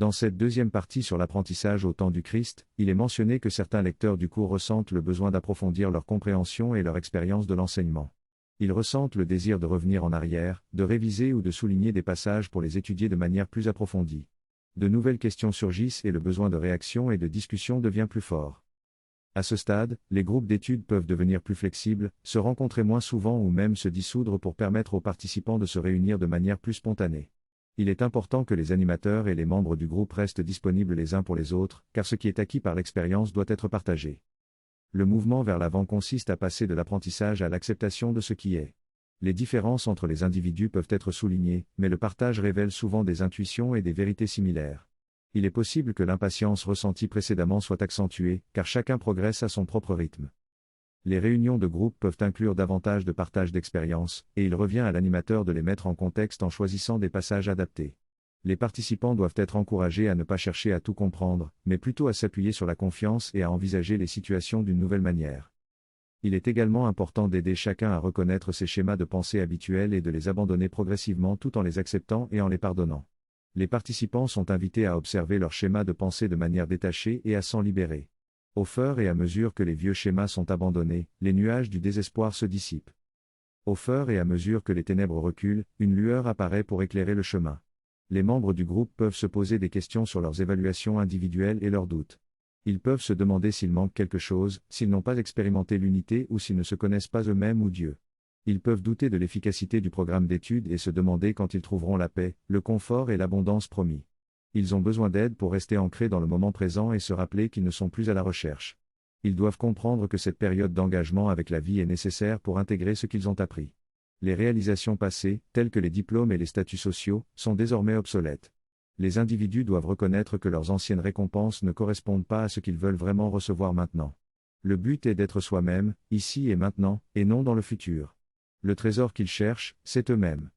Dans cette deuxième partie sur l'apprentissage au temps du Christ, il est mentionné que certains lecteurs du cours ressentent le besoin d'approfondir leur compréhension et leur expérience de l'enseignement. Ils ressentent le désir de revenir en arrière, de réviser ou de souligner des passages pour les étudier de manière plus approfondie. De nouvelles questions surgissent et le besoin de réaction et de discussion devient plus fort. À ce stade, les groupes d'études peuvent devenir plus flexibles, se rencontrer moins souvent ou même se dissoudre pour permettre aux participants de se réunir de manière plus spontanée. Il est important que les animateurs et les membres du groupe restent disponibles les uns pour les autres, car ce qui est acquis par l'expérience doit être partagé. Le mouvement vers l'avant consiste à passer de l'apprentissage à l'acceptation de ce qui est. Les différences entre les individus peuvent être soulignées, mais le partage révèle souvent des intuitions et des vérités similaires. Il est possible que l'impatience ressentie précédemment soit accentuée, car chacun progresse à son propre rythme. Les réunions de groupe peuvent inclure davantage de partage d'expériences, et il revient à l'animateur de les mettre en contexte en choisissant des passages adaptés. Les participants doivent être encouragés à ne pas chercher à tout comprendre, mais plutôt à s'appuyer sur la confiance et à envisager les situations d'une nouvelle manière. Il est également important d'aider chacun à reconnaître ses schémas de pensée habituels et de les abandonner progressivement tout en les acceptant et en les pardonnant. Les participants sont invités à observer leurs schémas de pensée de manière détachée et à s'en libérer. Au fur et à mesure que les vieux schémas sont abandonnés, les nuages du désespoir se dissipent. Au fur et à mesure que les ténèbres reculent, une lueur apparaît pour éclairer le chemin. Les membres du groupe peuvent se poser des questions sur leurs évaluations individuelles et leurs doutes. Ils peuvent se demander s'il manque quelque chose, s'ils n'ont pas expérimenté l'unité ou s'ils ne se connaissent pas eux-mêmes ou Dieu. Ils peuvent douter de l'efficacité du programme d'études et se demander quand ils trouveront la paix, le confort et l'abondance promis. Ils ont besoin d'aide pour rester ancrés dans le moment présent et se rappeler qu'ils ne sont plus à la recherche. Ils doivent comprendre que cette période d'engagement avec la vie est nécessaire pour intégrer ce qu'ils ont appris. Les réalisations passées, telles que les diplômes et les statuts sociaux, sont désormais obsolètes. Les individus doivent reconnaître que leurs anciennes récompenses ne correspondent pas à ce qu'ils veulent vraiment recevoir maintenant. Le but est d'être soi-même, ici et maintenant, et non dans le futur. Le trésor qu'ils cherchent, c'est eux-mêmes.